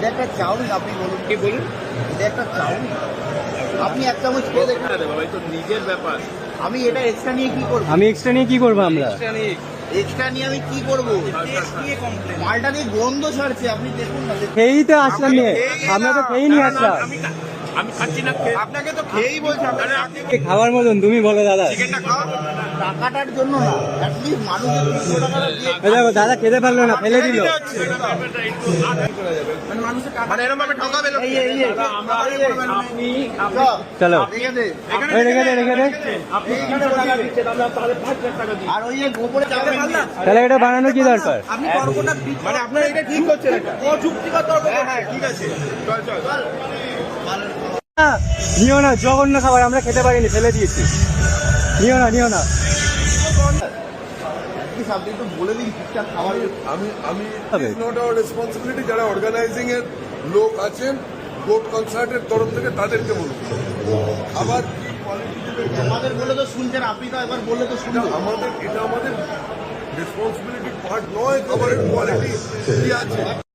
এটা একটা চাউমিন, আপনি বলুন। কি বলুন? এটা একটা চাউমিন, আপনি এক চামচ খেয়ে দেখুন। বাবা, তো নিজের ব্যাপার। আমি এটা এক্সট্রা নিয়ে কি করবো? আমি এক্সট্রা নিয়ে কি করবো আমরা? এক্সট্রা নিয়ে আমি কি করবো? মালটা দিয়ে গন্ধ ছাড়ছে, আপনি দেখুন না। খেয়েই তো আসলাম নিয়ে, আমরা তো খেয়েই নিয়ে আসলাম। আমি খাচ্ছি না, আপনাকে তো খেয়েই বলছি। খাওয়ার মতন তুমি বলো দাদা। টাকাটার জন্য না, অ্যাটলিস্ট মানুষের 300 টাকাটা দিয়ে। এই দেখো দাদা খেতে পারলো না, ফেলে দিল। মানে এরকম ভাবে ঠকাবে লোক। চলো রেখে দে। ওই রেখে দে, রেখে দে। আপনি এখানে টাকা দিচ্ছেন, আমরা তাহলে 5 টাকা দিই। আর ওই যে গোপরে চাউমিন দিয়ে। তাহলে এটা বানানো কি দরকার? আপনি তর্কটা মানে আপনারা এটা ঠিক করছেন, এটা অযুক্তিকর তর্ক। হ্যাঁ ঠিক আছে, চল চল চল। নিও না, জঘন্য খাবার, আমরা খেতে পারিনি, ফেলে দিয়েছি। নিও না, নিও না। আপনি তো বলে দিন ঠিকঠাক খাবার। আমি ইজ নট আওয়ার রেসপন্সিবিলিটি, যারা অর্গানাইজিং এর লোক আছেন গোট কনসার্টের তরফ থেকে তাদেরকে বলুন আবার কি কোয়ালিটি। আমাদের বলে তো শুনছেন, আপনি তো একবার বললে তো শুনছেন। এটা আমাদের রেসপন্সিবিলিটি পার্ট নয়, খাবারের কোয়ালিটি কি আছে।